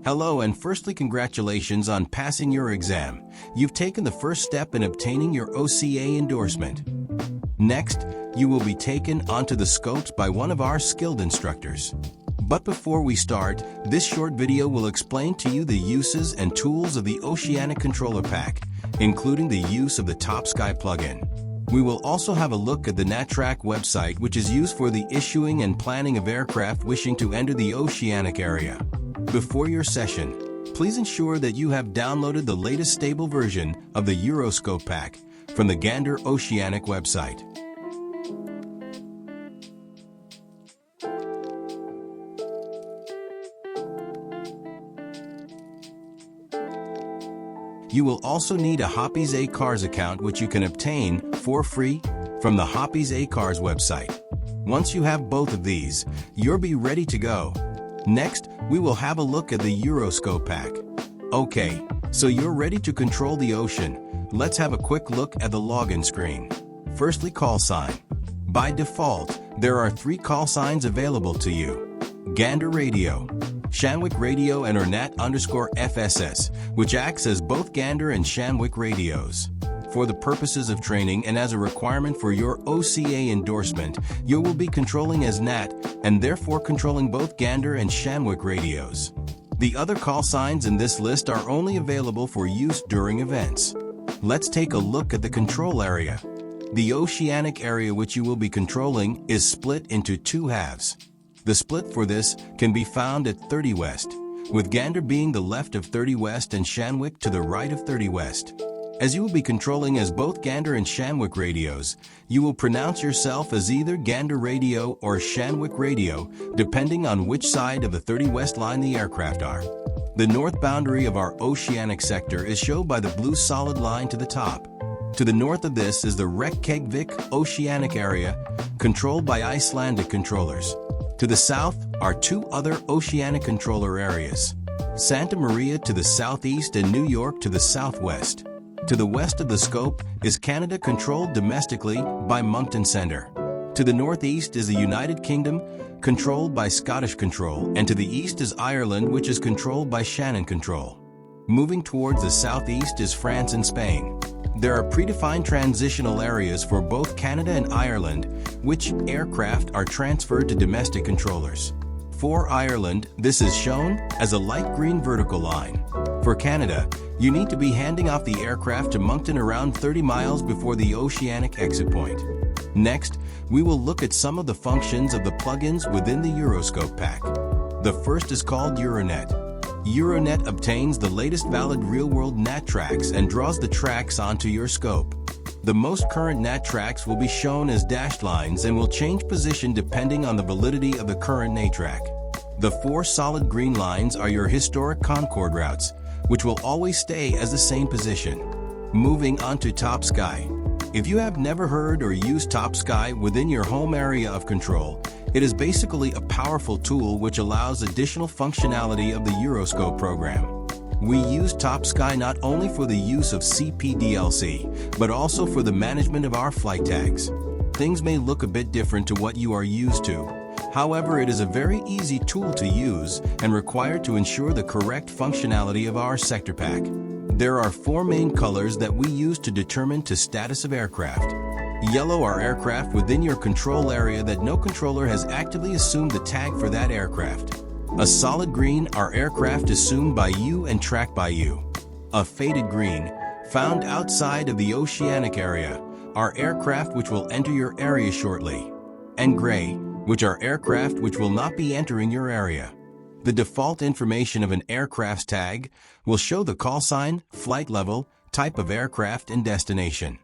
Hello, and firstly, congratulations on passing your exam. You've taken the first step in obtaining your OCA endorsement. Next, you will be taken onto the scopes by one of our skilled instructors. But before we start, this short video will explain to you the uses and tools of the Oceanic Controller Pack, including the use of the Top Sky plugin. We will also have a look at the NatTrack website, which is used for the issuing and planning of aircraft wishing to enter the oceanic area. Before your session, please ensure that you have downloaded the latest stable version of the Euroscope pack from the Gander Oceanic website. You will also need a Hoppies A Cars account, which you can obtain for free from the Hoppies A Cars website. Once you have both of these, you'll be ready to go. Next, we will have a look at the Euroscope pack. Okay, so you're ready to control the ocean. Let's have a quick look at the login screen. Firstly, call sign. By default, there are 3 call signs available to you: Gander Radio, Shanwick Radio, and Nat_FSS, which acts as both Gander and Shanwick radios. For the purposes of training and as a requirement for your OCA endorsement, you will be controlling as Nat and therefore controlling both Gander and Shanwick radios. The other call signs in this list are only available for use during events. Let's take a look at the control area. The oceanic area which you will be controlling is split into 2 halves. The split for this can be found at 30 West, with Gander being the left of 30 West and Shanwick to the right of 30 West. As you will be controlling as both Gander and Shanwick radios, you will pronounce yourself as either Gander Radio or Shanwick Radio, depending on which side of the 30 West line the aircraft are. The north boundary of our oceanic sector is shown by the blue solid line to the top. To the north of this is the Reykjavik Oceanic area, controlled by Icelandic controllers. To the south are 2 other oceanic controller areas: Santa Maria to the southeast and New York to the southwest. To the west of the scope is Canada, controlled domestically by Moncton Center. To the northeast is the United Kingdom, controlled by Scottish Control, and to the east is Ireland, which is controlled by Shannon Control. Moving towards the southeast is France and Spain. There are predefined transitional areas for both Canada and Ireland, which aircraft are transferred to domestic controllers. For Ireland, this is shown as a light green vertical line. For Canada, you need to be handing off the aircraft to Moncton around 30 miles before the oceanic exit point. Next, we will look at some of the functions of the plugins within the Euroscope pack. The first is called Euronet. Euronet obtains the latest valid real-world NatTracks and draws the tracks onto your scope. The most current NatTracks will be shown as dashed lines and will change position depending on the validity of the current NatTrack. The 4 solid green lines are your historic Concorde routes, which will always stay as the same position. Moving on to Top Sky. If you have never heard or used Top Sky within your home area of control, it is basically a powerful tool which allows additional functionality of the Euroscope program. We use Top Sky not only for the use of CPDLC, but also for the management of our flight tags. Things may look a bit different to what you are used to. However, it is a very easy tool to use and required to ensure the correct functionality of our sector pack. There are 4 main colors that we use to determine the status of aircraft. Yellow are aircraft within your control area that no controller has actively assumed the tag for that aircraft. A solid green are aircraft assumed by you and tracked by you. A faded green, found outside of the oceanic area, are aircraft which will enter your area shortly. And gray, which are aircraft which will not be entering your area. The default information of an aircraft's tag will show the call sign, flight level, type of aircraft, and destination.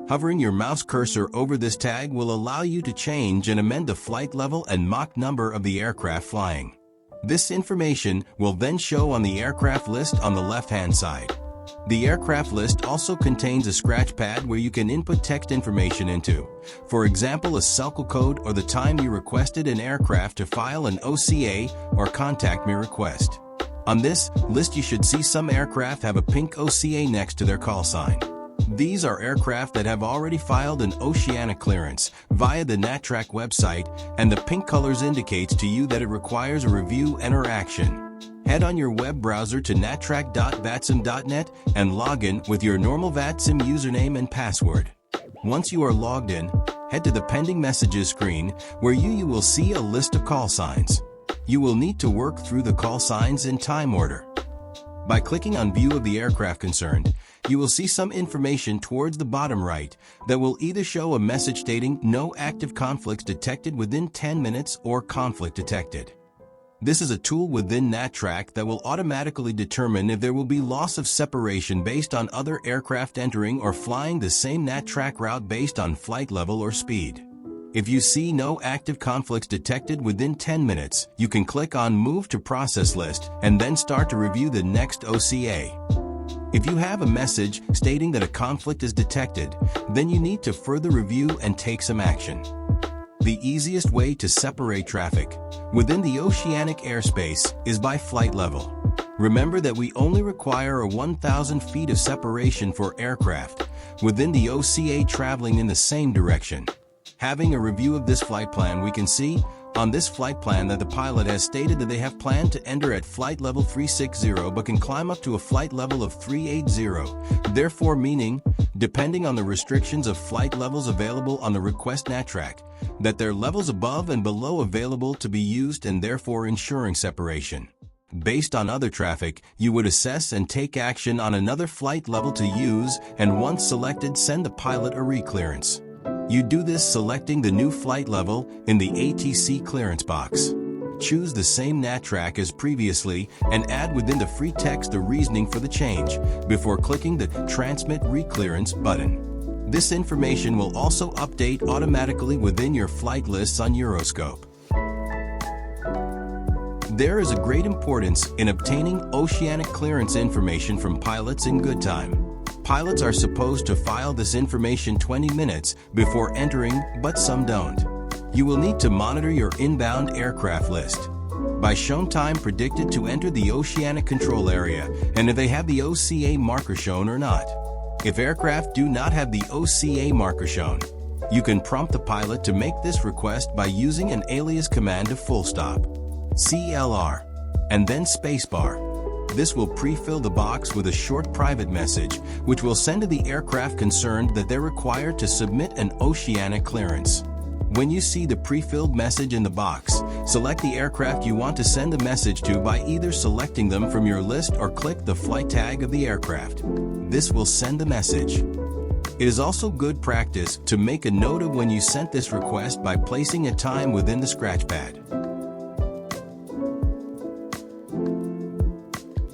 Hovering your mouse cursor over this tag will allow you to change and amend the flight level and Mach number of the aircraft flying. This information will then show on the aircraft list on the left-hand side. The aircraft list also contains a scratch pad where you can input text information into, for example, a SELCO code or the time you requested an aircraft to file an OCA or contact me request. On this list, you should see some aircraft have a pink OCA next to their call sign. These are aircraft that have already filed an oceanic clearance via the NatTrack website, and the pink colors indicates to you that it requires a review and/or action. Head on your web browser to nattrack.vatsim.net and log in with your normal VATSIM username and password. Once you are logged in, head to the Pending Messages screen where you will see a list of call signs. You will need to work through the call signs in time order. By clicking on View of the aircraft concerned, you will see some information towards the bottom right that will either show a message stating no active conflicts detected within 10 minutes or conflict detected. This is a tool within NatTrack that will automatically determine if there will be loss of separation based on other aircraft entering or flying the same NatTrack route based on flight level or speed. If you see no active conflicts detected within 10 minutes, you can click on Move to Process List and then start to review the next OCA. If you have a message stating that a conflict is detected, then you need to further review and take some action. The easiest way to separate traffic within the oceanic airspace is by flight level. Remember that we only require a 1,000 feet of separation for aircraft within the OCA traveling in the same direction. Having a review of this flight plan, we can see on this flight plan that the pilot has stated that they have planned to enter at flight level 360 but can climb up to a flight level of 380, therefore meaning, depending on the restrictions of flight levels available on the request NatTrack, that there are levels above and below available to be used and therefore ensuring separation. Based on other traffic, you would assess and take action on another flight level to use and once selected send the pilot a reclearance. You do this selecting the new flight level in the ATC clearance box. Choose the same NatTrack as previously and add within the free text the reasoning for the change before clicking the Transmit Reclearance button. This information will also update automatically within your flight lists on Euroscope. There is a great importance in obtaining oceanic clearance information from pilots in good time. Pilots are supposed to file this information 20 minutes before entering, but some don't. You will need to monitor your inbound aircraft list by shown time predicted to enter the oceanic control area and if they have the OCA marker shown or not. If aircraft do not have the OCA marker shown, you can prompt the pilot to make this request by using an alias command of full stop, CLR, and then spacebar. This will pre-fill the box with a short private message, which will send to the aircraft concerned that they're required to submit an oceanic clearance. When you see the pre-filled message in the box, select the aircraft you want to send the message to by either selecting them from your list or click the flight tag of the aircraft. This will send the message. It is also good practice to make a note of when you sent this request by placing a time within the scratch pad.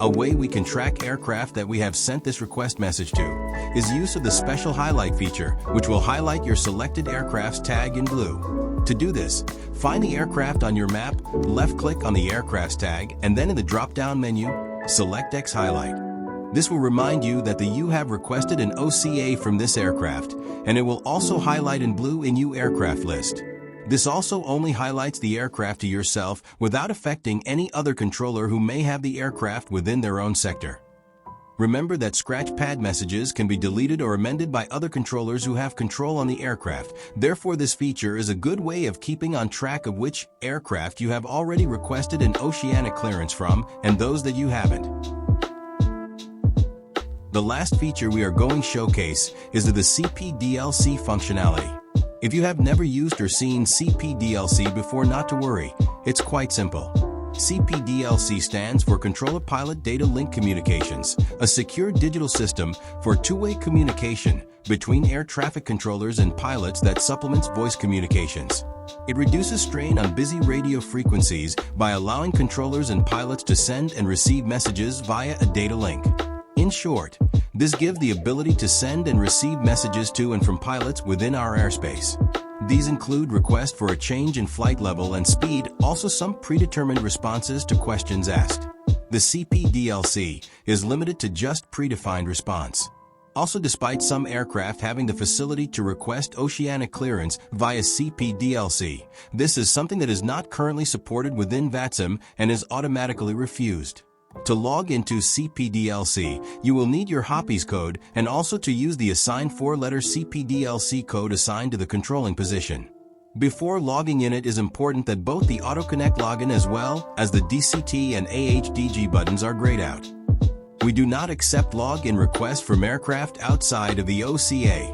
A way we can track aircraft that we have sent this request message to is use of the special highlight feature, which will highlight your selected aircraft's tag in blue. To do this, find the aircraft on your map, left-click on the aircraft's tag, and then in the drop-down menu, select X Highlight. This will remind you that you have requested an OCA from this aircraft, and it will also highlight in blue in your aircraft list. This also only highlights the aircraft to yourself without affecting any other controller who may have the aircraft within their own sector. Remember that scratch pad messages can be deleted or amended by other controllers who have control on the aircraft. Therefore, this feature is a good way of keeping on track of which aircraft you have already requested an oceanic clearance from and those that you haven't. The last feature we are going to showcase is the CPDLC functionality. If you have never used or seen CPDLC before, not to worry, it's quite simple. CPDLC stands for Controller Pilot Data Link Communications, a secure digital system for two-way communication between air traffic controllers and pilots that supplements voice communications. It reduces strain on busy radio frequencies by allowing controllers and pilots to send and receive messages via a data link. In short, this gives the ability to send and receive messages to and from pilots within our airspace. These include requests for a change in flight level and speed, also some predetermined responses to questions asked. The CPDLC is limited to just predefined response. Also, despite some aircraft having the facility to request oceanic clearance via CPDLC, this is something that is not currently supported within VATSIM and is automatically refused. To log into CPDLC, you will need your HOPPIS code and also to use the assigned 4-letter CPDLC code assigned to the controlling position. Before logging in, it is important that both the AutoConnect login as well as the DCT and AHDG buttons are grayed out. We do not accept login requests from aircraft outside of the OCA.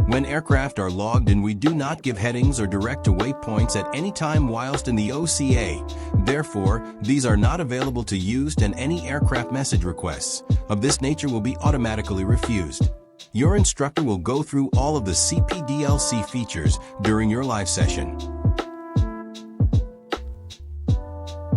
When aircraft are logged in, we do not give headings or direct to waypoints at any time whilst in the OCA. Therefore, these are not available to used, and any aircraft message requests of this nature will be automatically refused. Your instructor will go through all of the CPDLC features during your live session.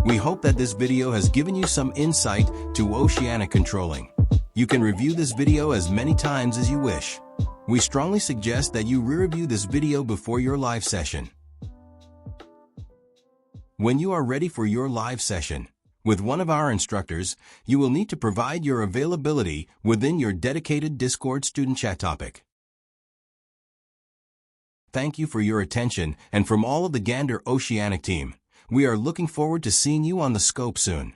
We hope that this video has given you some insight to oceanic controlling. You can review this video as many times as you wish. We strongly suggest that you re-review this video before your live session. When you are ready for your live session with one of our instructors, you will need to provide your availability within your dedicated Discord student chat topic. Thank you for your attention, and from all of the Gander Oceanic team, we are looking forward to seeing you on the scope soon.